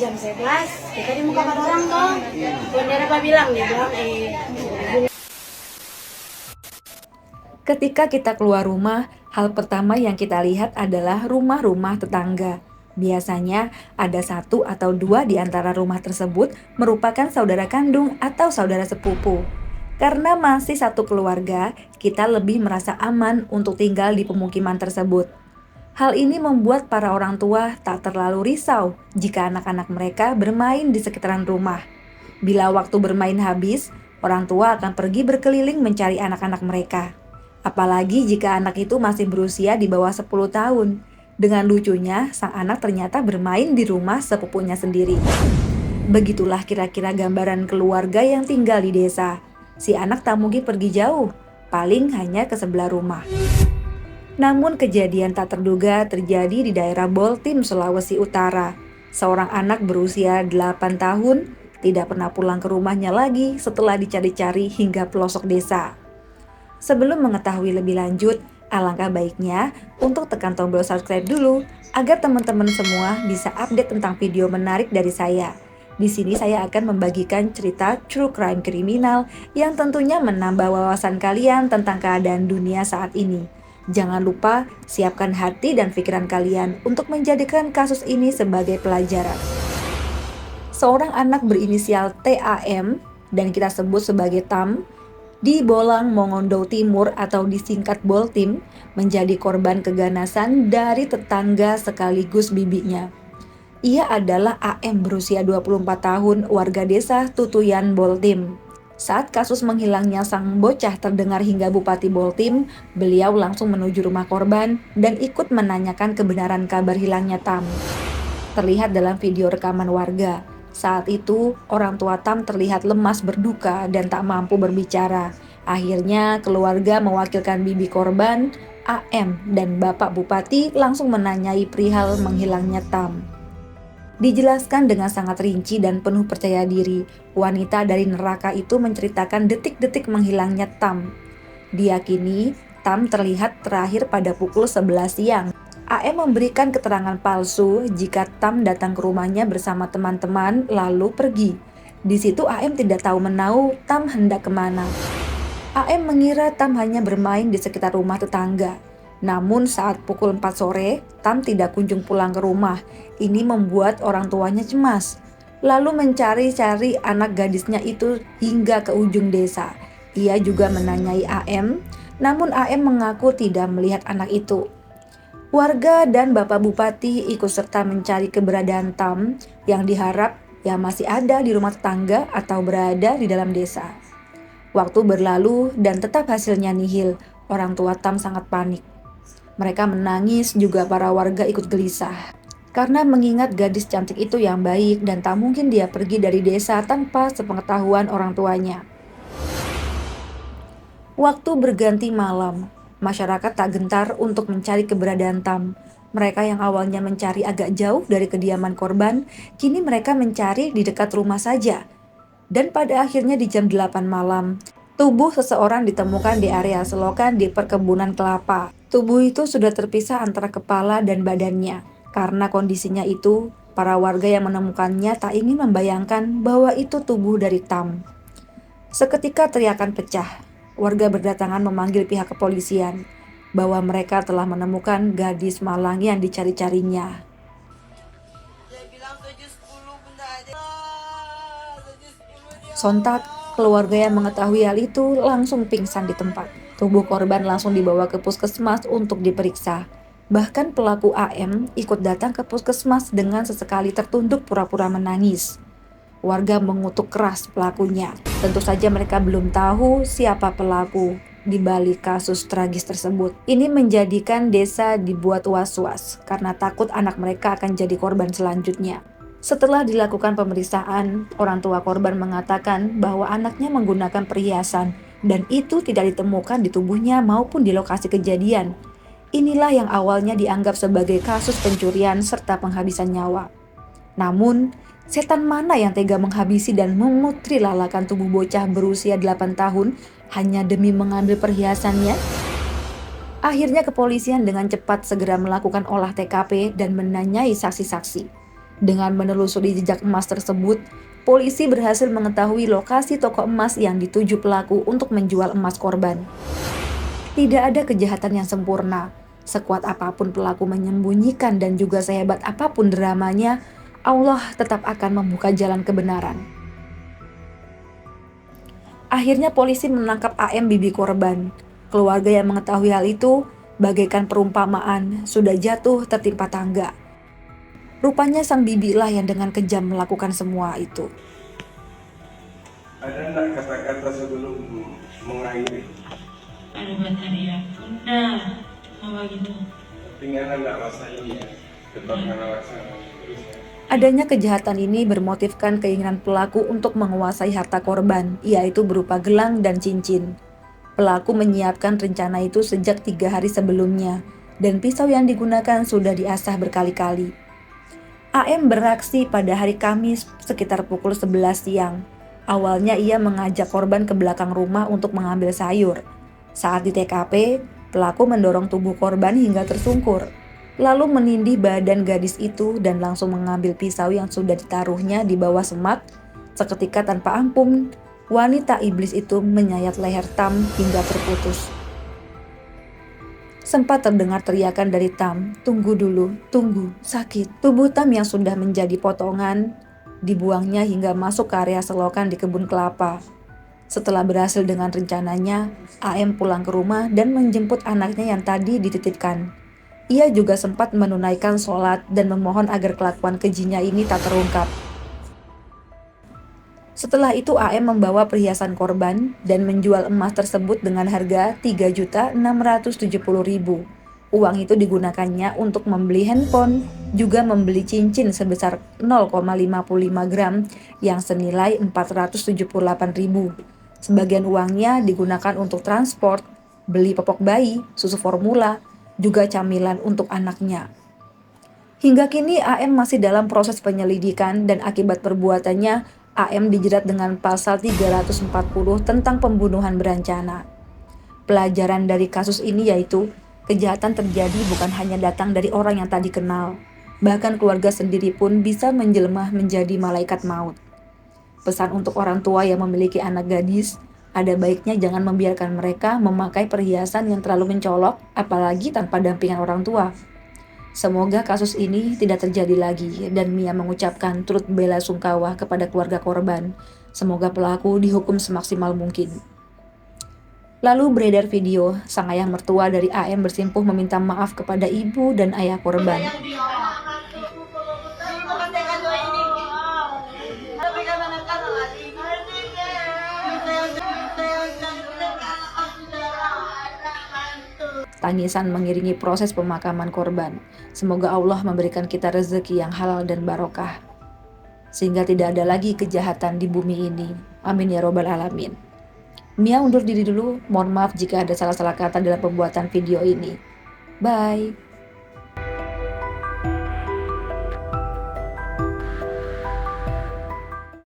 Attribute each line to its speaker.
Speaker 1: jam 11 kita di muka kamar orang dong. Bendera apa bilang, dia bilang
Speaker 2: Ketika kita keluar rumah, hal pertama yang kita lihat adalah rumah-rumah tetangga. Biasanya ada satu atau dua di antara rumah tersebut merupakan saudara kandung atau saudara sepupu. Karena masih satu keluarga, kita lebih merasa aman untuk tinggal di pemukiman tersebut. Hal ini membuat para orang tua tak terlalu risau jika anak-anak mereka bermain di sekitaran rumah. Bila waktu bermain habis, orang tua akan pergi berkeliling mencari anak-anak mereka. Apalagi jika anak itu masih berusia di bawah 10 tahun. Dengan lucunya, sang anak ternyata bermain di rumah sepupunya sendiri. Begitulah kira-kira gambaran keluarga yang tinggal di desa. Si anak tak mungkin pergi jauh, paling hanya ke sebelah rumah. Namun kejadian tak terduga terjadi di daerah Boltim, Sulawesi Utara. Seorang anak berusia 8 tahun tidak pernah pulang ke rumahnya lagi setelah dicari-cari hingga pelosok desa. Sebelum mengetahui lebih lanjut, alangkah baiknya untuk tekan tombol subscribe dulu agar teman-teman semua bisa update tentang video menarik dari saya. Di sini saya akan membagikan cerita true crime kriminal yang tentunya menambah wawasan kalian tentang keadaan dunia saat ini. Jangan lupa siapkan hati dan pikiran kalian untuk menjadikan kasus ini sebagai pelajaran. Seorang anak berinisial TAM dan kita sebut sebagai Tam di Bolang, Mongondo Timur atau disingkat Boltim menjadi korban keganasan dari tetangga sekaligus bibinya. Ia adalah AM berusia 24 tahun warga desa Tutuyan, Boltim. Saat kasus menghilangnya sang bocah terdengar hingga Bupati Boltim, beliau langsung menuju rumah korban dan ikut menanyakan kebenaran kabar hilangnya Tam. Terlihat dalam video rekaman warga. Saat itu, orang tua Tam terlihat lemas berduka dan tak mampu berbicara. Akhirnya, keluarga mewakilkan bibi korban, AM, dan Bapak Bupati langsung menanyai perihal menghilangnya Tam. Dijelaskan dengan sangat rinci dan penuh percaya diri, wanita dari neraka itu menceritakan detik-detik menghilangnya Tam. Diyakini, Tam terlihat terakhir pada pukul 11 siang. AM memberikan keterangan palsu jika Tam datang ke rumahnya bersama teman-teman lalu pergi. Di situ AM tidak tahu menau Tam hendak kemana. AM mengira Tam hanya bermain di sekitar rumah tetangga. Namun saat pukul 4 sore, Tam tidak kunjung pulang ke rumah. Ini membuat orang tuanya cemas. Lalu mencari-cari anak gadisnya itu hingga ke ujung desa. Ia juga menanyai AM, namun AM mengaku tidak melihat anak itu. Warga dan Bapak Bupati ikut serta mencari keberadaan Tam yang diharap masih ada di rumah tetangga atau berada di dalam desa. Waktu berlalu dan tetap hasilnya nihil. Orang tua Tam sangat panik. Mereka menangis, juga para warga ikut gelisah. Karena mengingat gadis cantik itu yang baik dan tak mungkin dia pergi dari desa tanpa sepengetahuan orang tuanya. Waktu berganti malam. Masyarakat tak gentar untuk mencari keberadaan Tam. Mereka yang awalnya mencari agak jauh dari kediaman korban, kini mereka mencari di dekat rumah saja. Dan pada akhirnya di jam 8 malam, tubuh seseorang ditemukan di area selokan di perkebunan kelapa. Tubuh itu sudah terpisah antara kepala dan badannya. Karena kondisinya itu, para warga yang menemukannya tak ingin membayangkan bahwa itu tubuh dari Tam. Seketika teriakan pecah. Warga berdatangan memanggil pihak kepolisian bahwa mereka telah menemukan gadis malang yang dicari-carinya. Sontak, keluarga yang mengetahui hal itu langsung pingsan di tempat. Tubuh korban langsung dibawa ke puskesmas untuk diperiksa. Bahkan pelaku AM ikut datang ke puskesmas dengan sesekali tertunduk pura-pura menangis. Warga mengutuk keras pelakunya. Tentu saja mereka belum tahu siapa pelaku di balik kasus tragis tersebut. Ini menjadikan desa dibuat was-was karena takut anak mereka akan jadi korban selanjutnya. Setelah dilakukan pemeriksaan, orang tua korban mengatakan bahwa anaknya menggunakan perhiasan dan itu tidak ditemukan di tubuhnya maupun di lokasi kejadian. Inilah yang awalnya dianggap sebagai kasus pencurian serta penghabisan nyawa. Namun, setan mana yang tega menghabisi dan memutri lalakan tubuh bocah berusia 8 tahun hanya demi mengambil perhiasannya? Akhirnya kepolisian dengan cepat segera melakukan olah TKP dan menanyai saksi-saksi. Dengan menelusuri jejak emas tersebut, polisi berhasil mengetahui lokasi toko emas yang dituju pelaku untuk menjual emas korban. Tidak ada kejahatan yang sempurna. Sekuat apapun pelaku menyembunyikan dan juga sehebat apapun dramanya, Allah tetap akan membuka jalan kebenaran. Akhirnya polisi menangkap AM, bibi korban. Keluarga yang mengetahui hal itu bagaikan perumpamaan sudah jatuh tertimpa tangga. Rupanya sang bibi lah yang dengan kejam melakukan semua itu.
Speaker 3: Ada enggak kata-kata sebelum mengakhiri?
Speaker 4: Ada buat hadiah bunda apa gitu.
Speaker 3: Tapi nggak enggak rasa ini ya, tetap karena rasa terusnya.
Speaker 2: Adanya kejahatan ini bermotifkan keinginan pelaku untuk menguasai harta korban, yaitu berupa gelang dan cincin. Pelaku menyiapkan rencana itu sejak 3 hari sebelumnya, dan pisau yang digunakan sudah diasah berkali-kali. AM beraksi pada hari Kamis sekitar pukul 11 siang. Awalnya ia mengajak korban ke belakang rumah untuk mengambil sayur. Saat di TKP, pelaku mendorong tubuh korban hingga tersungkur, lalu menindih badan gadis itu dan langsung mengambil pisau yang sudah ditaruhnya di bawah semak. Seketika tanpa ampun, wanita iblis itu menyayat leher Tam hingga terputus. Sempat terdengar teriakan dari Tam, "Tunggu dulu, tunggu, sakit." Tubuh Tam yang sudah menjadi potongan dibuangnya hingga masuk ke area selokan di kebun kelapa. Setelah berhasil dengan rencananya, AM pulang ke rumah dan menjemput anaknya yang tadi dititipkan. Ia juga sempat menunaikan sholat dan memohon agar kelakuan kejinya ini tak terungkap. Setelah itu AM membawa perhiasan korban dan menjual emas tersebut dengan harga Rp3.670.000. Uang itu digunakannya untuk membeli handphone, juga membeli cincin sebesar 0,55 gram yang senilai Rp478.000. Sebagian uangnya digunakan untuk transport, beli popok bayi, susu formula, juga camilan untuk anaknya. Hingga kini AM masih dalam proses penyelidikan dan akibat perbuatannya AM dijerat dengan pasal 340 tentang pembunuhan berencana. Pelajaran dari kasus ini yaitu kejahatan terjadi bukan hanya datang dari orang yang tak dikenal, bahkan keluarga sendiri pun bisa menjelma menjadi malaikat maut. Pesan untuk orang tua yang memiliki anak gadis, ada baiknya jangan membiarkan mereka memakai perhiasan yang terlalu mencolok, apalagi tanpa dampingan orang tua. Semoga kasus ini tidak terjadi lagi dan Mia mengucapkan turut bela sungkawa kepada keluarga korban. Semoga pelaku dihukum semaksimal mungkin. Lalu beredar video sang ayah mertua dari AM bersimpuh meminta maaf kepada ibu dan ayah korban. Tangisan mengiringi proses pemakaman korban. Semoga Allah memberikan kita rezeki yang halal dan barokah, sehingga tidak ada lagi kejahatan di bumi ini. Amin ya robbal alamin. Mia undur diri dulu, mohon maaf jika ada salah-salah kata dalam pembuatan video ini. Bye.